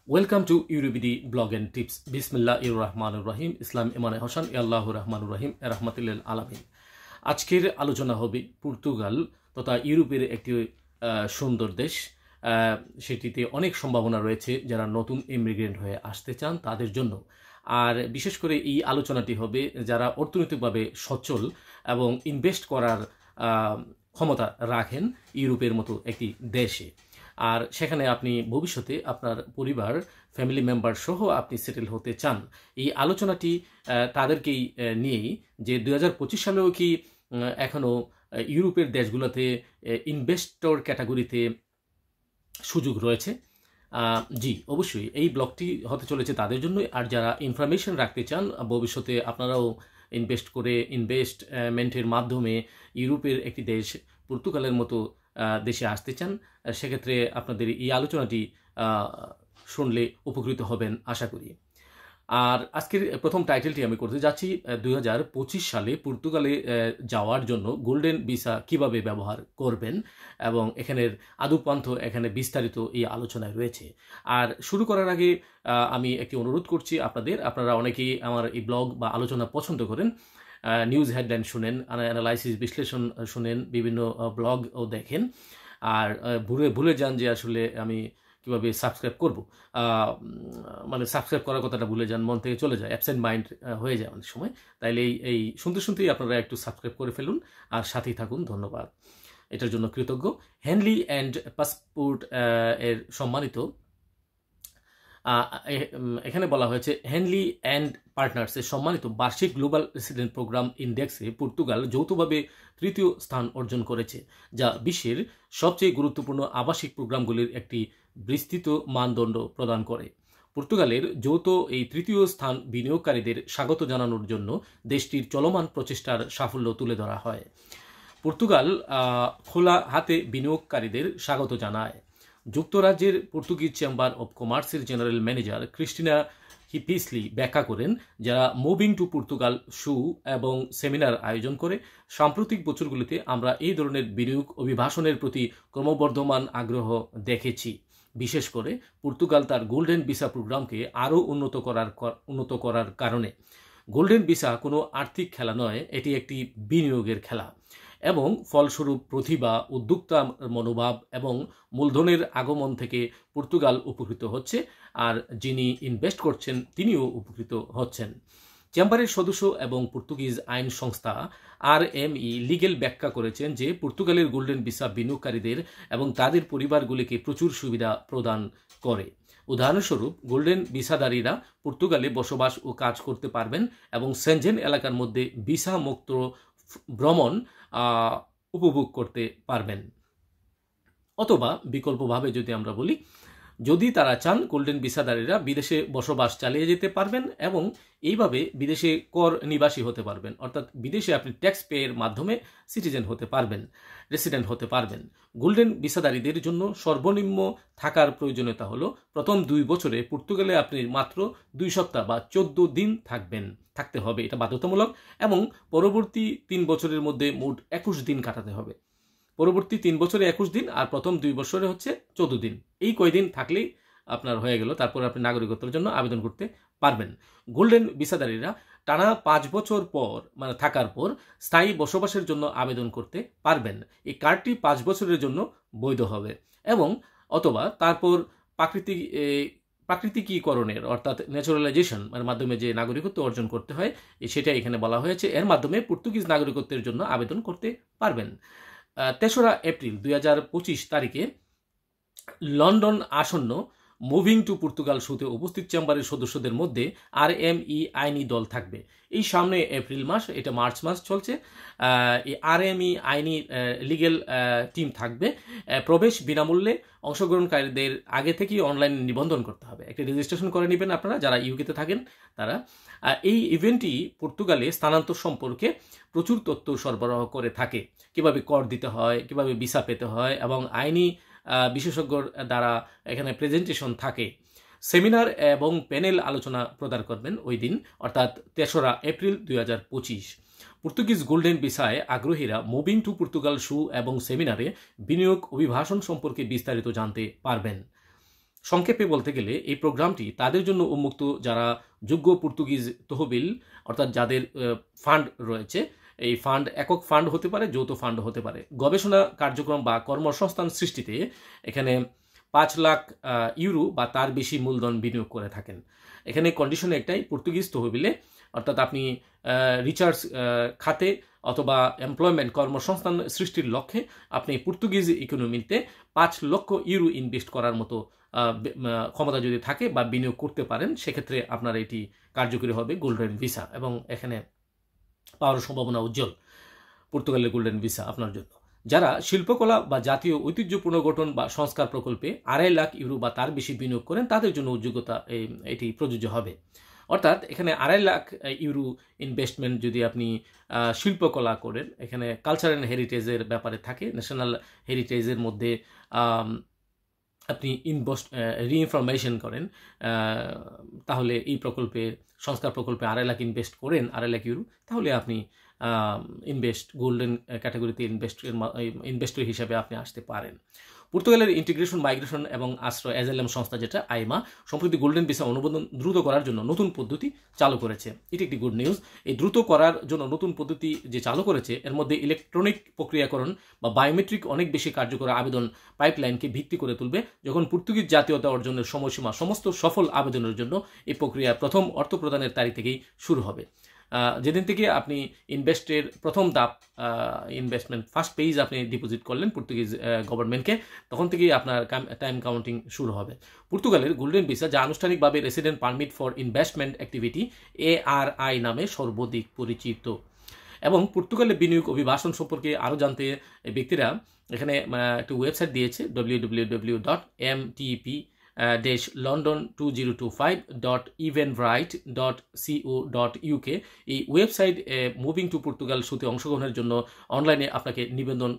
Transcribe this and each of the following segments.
Welcome to EuroBD blog and tips. বিসমিল্লাহির রহমানির রহিম। ইসলাম ইমানে হোসেন আল্লাহু রহমানুর রহিম রহমাতুল্লিল আলামিন। আজকের আলোচনা হবে পর্তুগাল তথা ইউরোপের একটি সুন্দর দেশ। সেটিতে অনেক সম্ভাবনা রয়েছে যারা নতুন ইমিগ্রেন্ট হয়ে আসতে চান তাদের জন্য। আর বিশেষ করে এই আলোচনাটি হবে যারা অর্থনৈতিকভাবে সচ্ছল এবং ইনভেস্ট করার ক্ষমতা রাখেন ইউরোপের মতো একটি দেশে। আর সেখানে আপনি ভবিষ্যতে আপনার পরিবার ফ্যামিলি মেম্বার সহ আপনি সেটেল হতে চান। এই আলোচনাটি তাদেরকেই নিয়েই যে 2025 সালেও কি এখনও ইউরোপের দেশগুলোতে ইনভেস্টর ক্যাটাগরিতে সুযোগ রয়েছে। জি অবশ্যই এই ব্লগটি হতে চলেছে তাদের জন্য। আর যারা ইনফরমেশন রাখতে চান ভবিষ্যতে আপনারাও ইনভেস্টমেন্টের মাধ্যমে ইউরোপের একটি দেশ পর্তুগালের মতো দেশে আসতে চান, সেক্ষেত্রে আপনাদের এই আলোচনাটি শুনলে উপকৃত হবেন আশা করি। আর আজকের প্রথম টাইটেলটি আমি করতে যাচ্ছি 2025 সালে পর্তুগালে যাওয়ার জন্য গোল্ডেন ভিসা কিভাবে ব্যবহার করবেন এবং এখানের আদুপান্থ এখানে বিস্তারিত এই আলোচনায় রয়েছে। আর শুরু করার আগে আমি একটি অনুরোধ করছি আপনারা অনেকেই আমার এই ব্লগ বা আলোচনা পছন্দ করেন, নিউজ হেডলাইন শুনেন, অ্যানালাইসিস বিশ্লেষণ শুনেন, বিভিন্ন ব্লগও দেখেন, আর ভুলে যান যে আসলে আমি কীভাবে সাবস্ক্রাইব করব, মানে সাবস্ক্রাইব করার কথাটা ভুলে যান, মন থেকে চলে যায়, অ্যাবসেন্ট মাইন্ড হয়ে যায় অনেক সময়। তাইলে এই শুনতেই আপনারা একটু সাবস্ক্রাইব করে ফেলুন আর সাথেই থাকুন। ধন্যবাদ, এটার জন্য কৃতজ্ঞ। হেনলি অ্যান্ড পাসপোর্ট এর সম্মানিত এখানে বলা হয়েছে হেনলি অ্যান্ড পার্টনার্সের সম্মানিত বার্ষিক গ্লোবাল রেসিডেন্ট প্রোগ্রাম ইন্ডেক্সে পর্তুগাল যৌথভাবে তৃতীয় স্থান অর্জন করেছে, যা বিশ্বের সবচেয়ে গুরুত্বপূর্ণ আবাসিক প্রোগ্রামগুলির একটি বিস্তৃত মানদণ্ড প্রদান করে। পর্তুগালের যৌথ এই তৃতীয় স্থান বিনিয়োগকারীদের স্বাগত জানানোর জন্য দেশটির চলমান প্রচেষ্টার সাফল্য তুলে ধরা হয়। পর্তুগাল খোলা হাতে বিনিয়োগকারীদের স্বাগত জানায়। যুক্তরাজ্যের পর্তুগিজ চেম্বার অব কমার্সের জেনারেল ম্যানেজার ক্রিস্টিনা হিপিসলি ব্যাখ্যা করেন, যারা মুভিং টু পর্তুগাল শো এবং সেমিনার আয়োজন করে। সাম্প্রতিক বছরগুলিতে আমরা এই ধরনের বিনিয়োগ অভিবাসনের প্রতি ক্রমবর্ধমান আগ্রহ দেখেছি, বিশেষ করে পর্তুগাল তার গোল্ডেন ভিসা প্রোগ্রামকে আরও উন্নত করার কারণে। গোল্ডেন ভিসা কোনো আর্থিক খেলা নয়, এটি একটি বিনিয়োগের খেলা এবং ফলস্বরূপ প্রতিভা, উদ্যোক্তা মনোভাব এবং মূলধনের আগমন থেকে পর্তুগাল উপকৃত হচ্ছে, আর যিনি ইনভেস্ট করছেন তিনিও উপকৃত হচ্ছেন। চেম্বারের সদস্য এবং পর্তুগিজ আইন সংস্থা RME লিগেল ব্যাখ্যা করেছেন যে পর্তুগালের গোল্ডেন ভিসা বিনিয়োগকারীদের এবং তাদের পরিবারগুলিকে প্রচুর সুবিধা প্রদান করে। উদাহরণস্বরূপ, গোল্ডেন ভিসাধারীরা পর্তুগালে বসবাস ও কাজ করতে পারবেন এবং সেনজেন এলাকার মধ্যে ভিসা মুক্ত ভ্রমণ উপভোগ করতে পারবেন। অথবা বিকল্পভাবে যদি আমরা বলি, যদি তারা চান গোল্ডেন ভিসাধারীরা বিদেশে বসবাস চালিয়ে যেতে পারবেন এবং এইভাবে বিদেশে কর নিবাসী হতে পারবেন, অর্থাৎ বিদেশে আপনি ট্যাক্স পেয়ের মাধ্যমে সিটিজেন হতে পারবেন, রেসিডেন্ট হতে পারবেন। গোল্ডেন ভিসাধারীদের জন্য সর্বনিম্ন থাকার প্রয়োজনীয়তা হলো প্রথম 2 বছরে পর্তুগালে আপনি মাত্র 2 সপ্তাহ বা 14 দিন থাকতে হবে, এটা বাধ্যতামূলক, এবং পরবর্তী 3 বছরের মধ্যে মোট 21 দিন কাটাতে হবে। পরবর্তী 3 বছরে 21 দিন আর প্রথম 2 বছরে হচ্ছে 14 দিন। এই কয়দিন থাকলেই আপনার হয়ে গেল, তারপর আপনি নাগরিকত্বের জন্য আবেদন করতে পারবেন। গোল্ডেন ভিসাধারীরা টানা 5 বছর পর থাকার পর স্থায়ী বসবাসের জন্য আবেদন করতে পারবেন। এই কার্ডটি 5 বছরের জন্য বৈধ হবে এবং অথবা তারপর প্রাকৃতিকীকরণের অর্থাৎ ন্যাচারালাইজেশন মাধ্যমে যে নাগরিকত্ব অর্জন করতে হয় সেটা এখানে বলা হয়েছে। এর মাধ্যমে পর্তুগিজ নাগরিকত্বের জন্য আবেদন করতে পারবেন। 3রা এপ্রিল 2025 তারিখে লন্ডন আসন্ন মুভিং টু পর্তুগাল শোতে উপস্থিত চেম্বারের সদস্যদের মধ্যে RME আইনি দল থাকবে। এই সামনে এপ্রিল মাস, এটা মার্চ মাস চলছে, এই RME আইনি লিগেল টিম থাকবে। প্রবেশ বিনামূল্যে, অংশগ্রহণকারীদের আগে থেকেই অনলাইন নিবন্ধন করতে হবে, একটা রেজিস্ট্রেশন করে নেবেন আপনারা যারা ইউকেতে থাকেন তারা। এই ইভেন্টটি পর্তুগালে স্থানান্তর সম্পর্কে প্রচুর তথ্য সরবরাহ করে থাকে, কিভাবে কর দিতে হয়, কিভাবে ভিসা পেতে হয়, এবং আইনি বিশেষজ্ঞর দ্বারা এখানে প্রেজেন্টেশন থাকে। সেমিনার এবং প্যানেল আলোচনা প্রদান করবেন ওই দিন, অর্থাৎ 3রা এপ্রিল 2025। পর্তুগিজ গোল্ডেন ভিসায় আগ্রহীরা মুভিং টু পর্তুগাল শো এবং সেমিনারে বিনিয়োগ অভিবাসন সম্পর্কে বিস্তারিত জানতে পারবেন। সংক্ষেপে বলতে গেলে এই প্রোগ্রামটি তাদের জন্য উন্মুক্ত যারা যোগ্য পর্তুগিজ তহবিল অর্থাৎ যাদের ফান্ড রয়েছে। এই ফান্ড একক ফান্ড হতে পারে, যৌথ ফান্ড হতে পারে। গবেষণা কার্যক্রম বা কর্মসংস্থান সৃষ্টিতে এখানে 5 লাখ ইউরো বা তার বেশি মূলধন বিনিয়োগ করে থাকেন। এখানে কন্ডিশন একটাই, পর্তুগিজ তহবিলে অর্থাৎ আপনি রিসার্চ খাতে অথবা এমপ্লয়মেন্ট কর্মসংস্থান সৃষ্টির লক্ষ্যে আপনি পর্তুগিজ ইকোনমিতে 5 লক্ষ ইউরো ইনভেস্ট করার মতো ক্ষমতা যদি থাকে বা বিনিয়োগ করতে পারেন, সেক্ষেত্রে আপনার এটি কার্যকরী হবে গোল্ডেন ভিসা, এবং এখানে পাওয়ার সম্ভাবনা উজ্জ্বল পর্তুগালের গোল্ডেন ভিসা আপনার জন্য। যারা শিল্পকলা বা জাতীয় ঐতিহ্য পুনর্গঠন বা সংস্কার প্রকল্পে 2.5 লাখ ইউরো বা তার বেশি বিনিয়োগ করেন, তাদের জন্য যোগ্যতা এটি প্রযোজ্য হবে। অর্থাৎ এখানে 2.5 লাখ ইউরো ইনভেস্টমেন্ট যদি আপনি শিল্পকলা করেন, এখানে কালচার অ্যান্ড হেরিটেজের ব্যাপারে থাকে, ন্যাশনাল হেরিটেজের মধ্যে আপনি রিইনফরমেশন করেন, তাহলে এই প্রকল্পে সংস্কার প্রকল্পে 2.5 লাখ ইনভেস্ট করেন, 2.5 লাখ ইউরো, তাহলে আপনি গোল্ডেন ক্যাটাগরিতে ইনভেস্টর হিসাবে আপনি আসতে পারেন। পর্তুগালের ইন্টিগ্রেশন, মাইগ্রেশন এবং আশ্রয় অ্যাজাইলাম সংস্থা যেটা আইমা সম্প্রতি গোল্ডেন ভিসা অনুমোদন দ্রুত করার জন্য নতুন পদ্ধতি চালু করেছে। এটি একটি গুড নিউজ। এই দ্রুত করার জন্য নতুন পদ্ধতি যে চালু করেছে, এর মধ্যে ইলেকট্রনিক প্রক্রিয়াকরণ বা বায়োমেট্রিক অনেক বেশি কার্যকর আবেদন পাইপলাইনকে ভিত্তি করে তুলবে। যখন পর্তুগিজ জাতীয়তা অর্জনের সময়সীমা সমস্ত সফল আবেদনের জন্য এই প্রক্রিয়া প্রথম অর্থ প্রদানের তারিখ থেকেই শুরু হবে। যেদিন থেকে আপনি ইনভেস্টের প্রথম ধাপ ইনভেস্টমেন্ট ফার্স্ট পেজ আপনি ডিপোজিট করলেন পর্তুগিজ গভর্নমেন্টকে, তখন থেকেই আপনার টাইম কাউন্টিং শুরু হবে। পর্তুগালের গোল্ডেন ভিসা, যা আনুষ্ঠানিকভাবে resident permit for investment activity ARI নামে সর্বাধিক পরিচিত। এবং পর্তুগালের বিনিয়োগ অভিবাসন সম্পর্কে আরও জানতে ব্যক্তিরা এখানে একটা ওয়েবসাইট দিয়েছে, www.mtp-london2025.eventbrite.co.uk। এই ওয়েবসাইট মুভিং টু পর্তুগাল শোতে অংশগ্রহণের জন্য অনলাইনে আপনাকে নিবন্ধন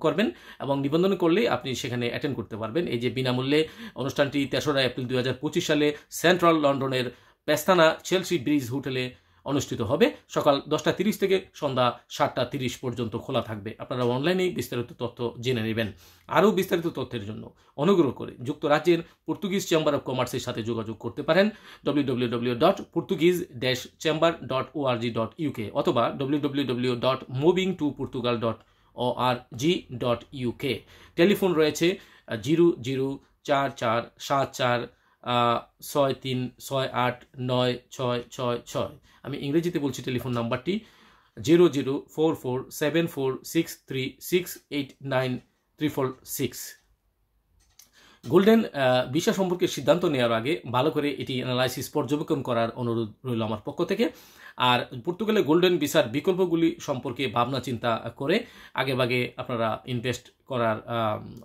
করবেন, এবং নিবন্ধন করলে আপনি সেখানে অ্যাটেন্ড করতে পারবেন। এই যে বিনামূল্যে অনুষ্ঠানটি 3রা এপ্রিল 2025 সালে সেন্ট্রাল লন্ডনের পেস্তানা চেলসি ব্রিজ হোটেলে অনুষ্ঠিত হবে। সকাল 10:30 থেকে সন্ধ্যা 7:30 পর্যন্ত খোলা থাকবে। আপনারা অনলাইনে বিস্তারিত তথ্য জেনে নেবেন। আরও বিস্তারিত তথ্যের জন্য অনুগ্রহ করে যুক্তরাজ্যের পর্তুগিজ চেম্বার অফ কমার্সের সাথে যোগাযোগ করতে পারেন, www.portuguese-chamber.org.uk অথবা www.movingtoportugal.org.uk। টেলিফোন রয়েছে 004474689666। আমি ইংরেজিতে বলছি, টেলিফোন নাম্বারটি 00447463689346। গোল্ডেন ভিসা সম্পর্কে সিদ্ধান্ত নেওয়ার আগে ভালো করে এটি অ্যানালাইসিস পর্যবেক্ষণ করার অনুরোধ রইল আমার পক্ষ থেকে। আর পর্তুগালে গোল্ডেন ভিসার বিকল্পগুলি সম্পর্কে ভাবনা চিন্তা করে আগেভাগে আপনারা ইনভেস্ট করার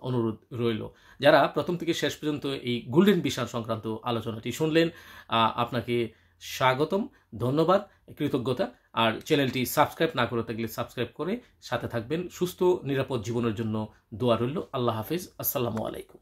অনুরোধ রইল। যারা প্রথম থেকে শেষ পর্যন্ত এই গোল্ডেন ভিসার সংক্রান্ত আলোচনাটি শুনলেন, আপনাকে স্বাগতম, ধন্যবাদ, কৃতজ্ঞতা। আর চ্যানেলটি সাবস্ক্রাইব না করে থাকলে সাবস্ক্রাইব করে সাথে থাকবেন। সুস্থ নিরাপদ জীবনের জন্য দোয়া রইল। আল্লাহ হাফিজ। আসসালামু আলাইকুম।